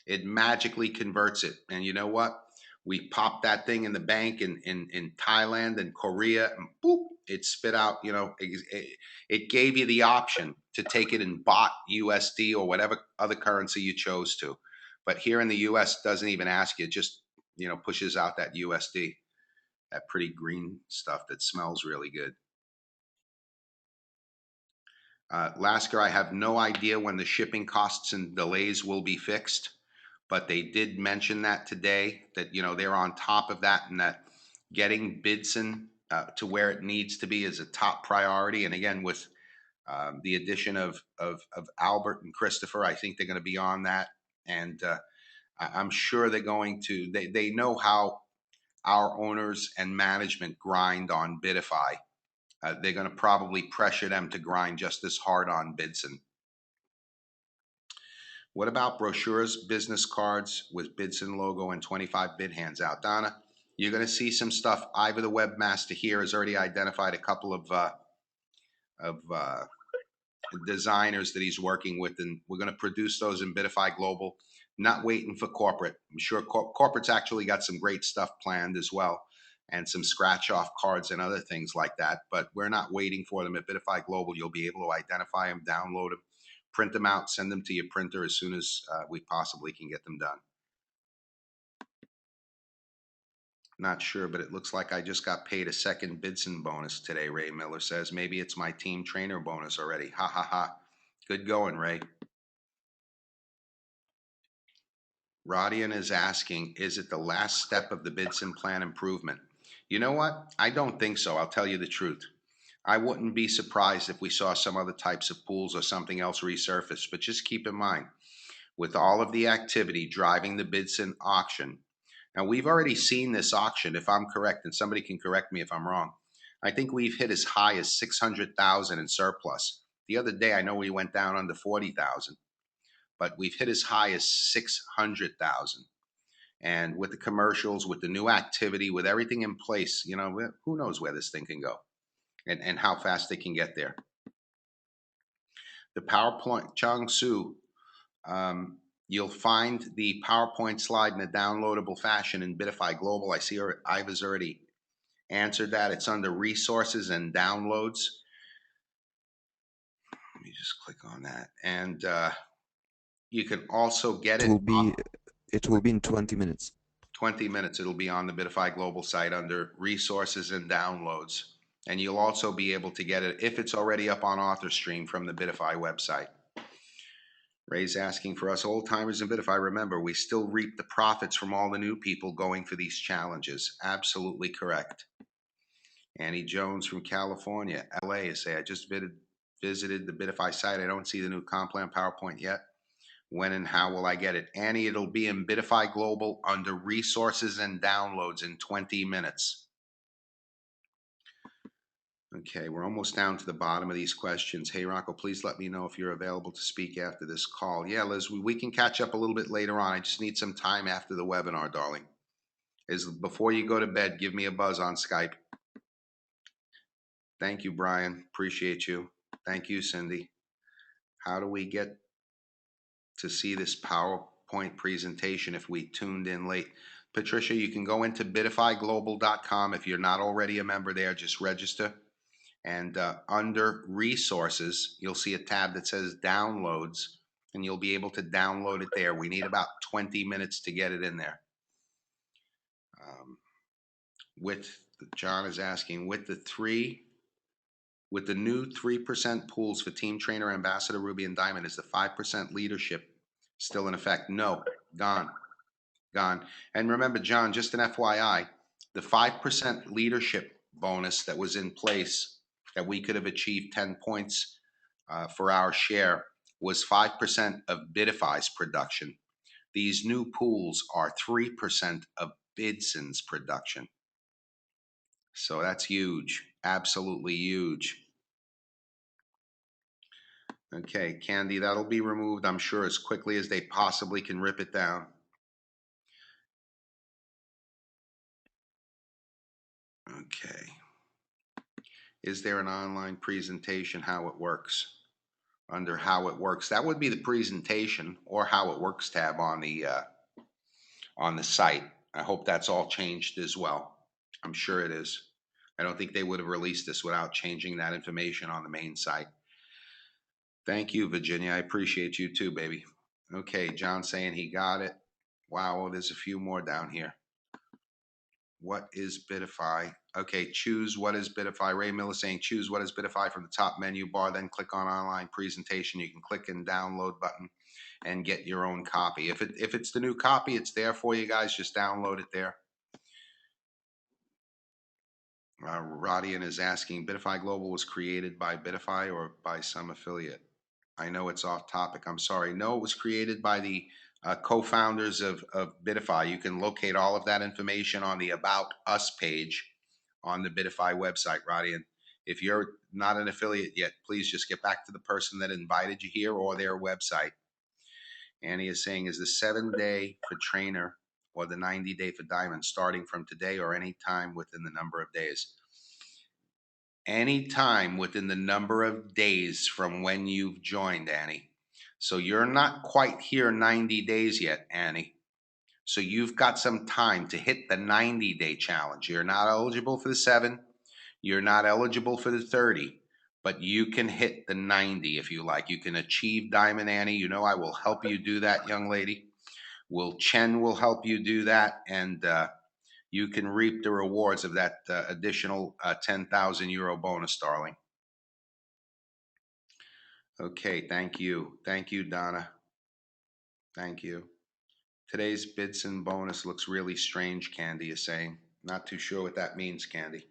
It magically converts it. And you know what? We popped that thing in the bank in Thailand and Korea, and boop, it spit out, it gave you the option to take it in bot USD or whatever other currency you chose to. But here in the US, doesn't even ask you, it just, pushes out that USD, that pretty green stuff that smells really good. Lasker, I have no idea when the shipping costs and delays will be fixed, but they did mention that today, that they're on top of that, and that getting Bidson to where it needs to be is a top priority. And again, with the addition of Albert and Christopher, I think they're going to be on that. And I'm sure they're going to. They know how our owners and management grind on Bidify. They're going to probably pressure them to grind just as hard on Bidson. What about brochures, business cards with Bidson logo and 25 bid hands out? Donna, you're going to see some stuff. Ivor, the webmaster here, has already identified a couple of designers that he's working with, and we're going to produce those in Bidify Global. Not waiting for corporate. I'm sure corporate's actually got some great stuff planned as well, and some scratch off cards and other things like that. But we're not waiting for them. At Bidify Global, you'll be able to identify them, download them, print them out, send them to your printer as soon as we possibly can get them done. Not sure, but it looks like I just got paid a second Bidson bonus today, Ray Miller says. Maybe it's my team trainer bonus already. Ha ha ha. Good going, Ray. Rodian is asking, is it the last step of the Bidson plan improvement? You know what? I don't think so. I'll tell you the truth. I wouldn't be surprised if we saw some other types of pools or something else resurface, but just keep in mind, with all of the activity driving the Bidson auction, now we've already seen this auction, if I'm correct, and somebody can correct me if I'm wrong. I think we've hit as high as 600,000 in surplus. The other day, I know we went down under 40,000. But we've hit as high as 600,000. And with the commercials, with the new activity, with everything in place, who knows where this thing can go and how fast they can get there. The PowerPoint, Chang Su, you'll find the PowerPoint slide in a downloadable fashion in Bidify Global. I see Iva's already answered that. It's under resources and downloads. Let me just click on that. And you can also get it. It will be in 20 minutes. 20 minutes. It'll be on the Bidify Global site under resources and downloads. And you'll also be able to get it if it's already up on AuthorStream from the Bidify website. Ray's asking for us old timers in Bidify. Remember, we still reap the profits from all the new people going for these challenges. Absolutely correct. Annie Jones from California, LA, say, I just visited the Bidify site. I don't see the new comp plan PowerPoint yet. When and how will I get it? Annie, it'll be in Bidify Global under resources and downloads in 20 minutes. Okay, we're almost down to the bottom of these questions. Hey, Rocco, please let me know if you're available to speak after this call. Yeah, Liz, we can catch up a little bit later on. I just need some time after the webinar, darling. Before you go to bed, give me a buzz on Skype. Thank you, Brian. Appreciate you. Thank you, Cindy. How do we get to see this PowerPoint presentation if we tuned in late? Patricia, you can go into bidifyglobal.com. If you're not already a member there, just register. And under resources, you'll see a tab that says downloads, and you'll be able to download it there. We need about 20 minutes to get it in there. John is asking, with the new 3% pools for Team Trainer, Ambassador, Ruby, and Diamond, is the 5% leadership still in effect? No, gone. And remember, John, just an FYI, the 5% leadership bonus that was in place that we could have achieved 10 points for our share was 5% of Bidify's production. These new pools are 3% of Bidson's production. So that's huge, absolutely huge. Okay, Candy, that'll be removed, I'm sure, as quickly as they possibly can rip it down. Okay. Is there an online presentation how it works? Under how it works, that would be the presentation or how it works tab on the site. I hope that's all changed as well. I'm sure it is. I don't think they would have released this without changing that information on the main site. Thank you, Virginia. I appreciate you too, baby. Okay, John saying he got it. Wow, there's a few more down here. What is Bidify? Okay, choose what is Bidify. Ray Miller saying choose what is Bidify from the top menu bar, then click on online presentation. You can click and download button and get your own copy. If it's the new copy, it's there for you guys. Just download it there. Rodian is asking, Bidify Global was created by Bidify or by some affiliate? I know it's off topic. I'm sorry. No, it was created by the co-founders of Bidify. You can locate all of that information on the About Us page on the Bidify website, Roddy. And if you're not an affiliate yet, please just get back to the person that invited you here or their website. Annie is saying, is the 7-day for trainer or the 90-day for diamond starting from today or any time within the number of days? Any time within the number of days from when you've joined, Annie. So you're not quite here 90 days yet, Annie. So you've got some time to hit the 90-day challenge. You're not eligible for the 7. You're not eligible for the 30. But you can hit the 90 if you like. You can achieve Diamond, Annie. You know I will help you do that, young lady. Chen will help you do that. And you can reap the rewards of that additional 10,000 euro bonus, darling. Okay, thank you. Thank you, Donna. Thank you. Today's Bidson bonus looks really strange, Candy is saying. Not too sure what that means, Candy.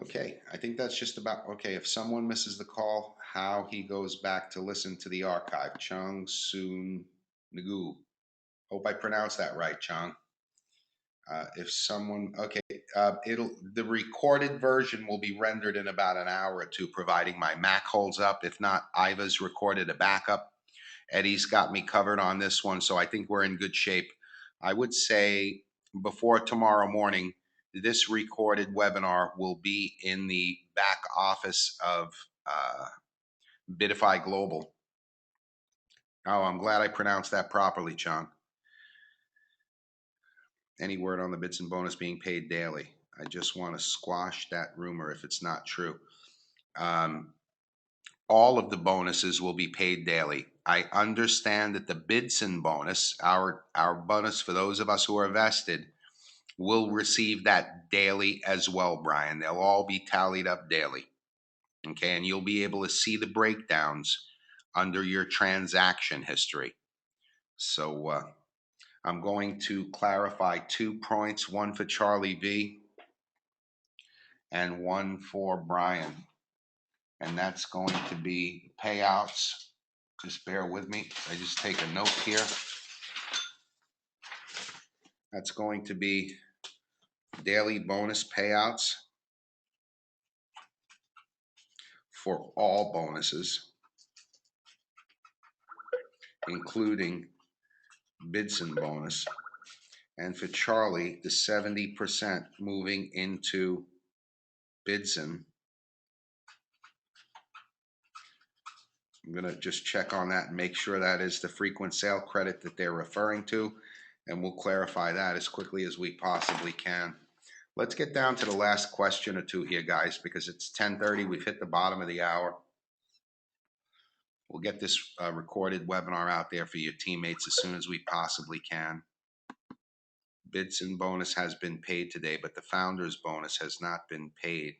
Okay, I think that's just about, okay, if someone misses the call, how he goes back to listen to the archive. Chung Soon Nagu. Hope I pronounced that right, Chung. If someone, okay, the recorded version will be rendered in about an hour or two, providing my Mac holds up. If not, Iva's recorded a backup. Eddie's got me covered on this one, so I think we're in good shape. I would say before tomorrow morning, this recorded webinar will be in the back office of Bidify Global. Oh, I'm glad I pronounced that properly, Chung. Any word on the Bidson bonus being paid daily? I just want to squash that rumor if it's not true. All of the bonuses will be paid daily. I understand that the Bidson bonus, our bonus for those of us who are vested, will receive that daily as well, Brian. They'll all be tallied up daily. Okay, and you'll be able to see the breakdowns under your transaction history. So I'm going to clarify 2 points, one for Charlie V and one for Brian. And that's going to be payouts. Just bear with me. I just take a note here. That's going to be daily bonus payouts for all bonuses, including Bidson bonus. And for Charlie, the 70% moving into Bidson. I'm going to just check on that and make sure that is the frequent sale credit that they're referring to, and we'll clarify that as quickly as we possibly can. Let's get down to the last question or two here, guys, because it's 10:30. We've hit the bottom of the hour. We'll get this recorded webinar out there for your teammates as soon as we possibly can. Bidson bonus has been paid today, but the founder's bonus has not been paid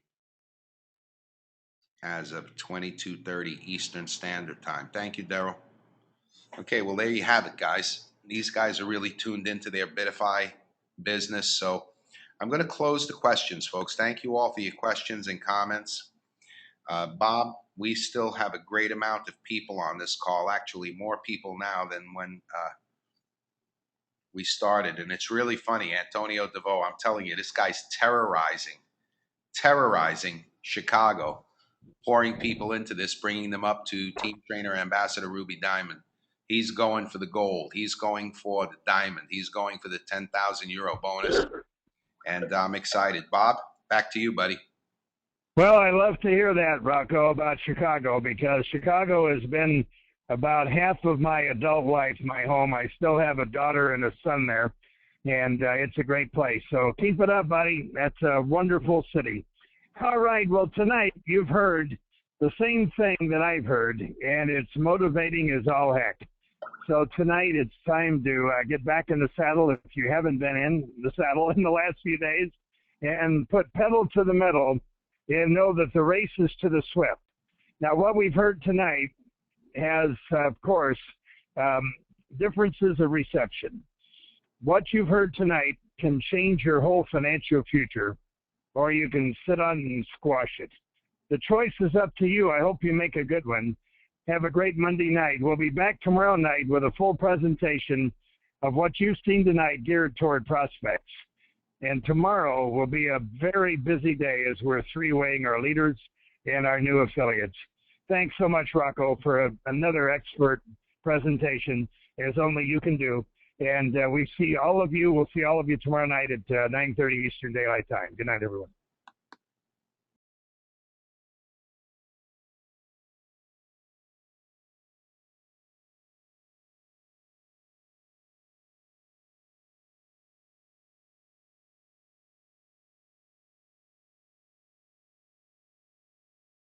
as of 22:30 Eastern Standard Time. Thank you, Daryl. Okay, well, there you have it, guys. These guys are really tuned into their Bidify business. So I'm going to close the questions, folks. Thank you all for your questions and comments. Bob, we still have a great amount of people on this call, actually more people now than when we started. And it's really funny, Antonio DeVoe, I'm telling you, this guy's terrorizing Chicago, pouring people into this, bringing them up to team trainer Ambassador Ruby Diamond. He's going for the gold. He's going for the diamond. He's going for the 10,000 euro bonus. And I'm excited. Bob, back to you, buddy. Well, I love to hear that, Rocco, about Chicago, because Chicago has been about half of my adult life, my home. I still have a daughter and a son there, and it's a great place. So keep it up, buddy. That's a wonderful city. All right, well, tonight you've heard the same thing that I've heard, and it's motivating as all heck. So tonight it's time to get back in the saddle if you haven't been in the saddle in the last few days, and put pedal to the metal and know that the race is to the swift. Now, what we've heard tonight has, of course, differences of reception. What you've heard tonight can change your whole financial future, or you can sit on and squash it. The choice is up to you. I hope you make a good one. Have a great Monday night. We'll be back tomorrow night with a full presentation of what you've seen tonight geared toward prospects. And tomorrow will be a very busy day as we're three-weighing our leaders and our new affiliates. Thanks so much, Rocco, for another expert presentation, as only you can do. And we see all of you. We'll see all of you tomorrow night at 9:30 Eastern Daylight Time. Good night, everyone.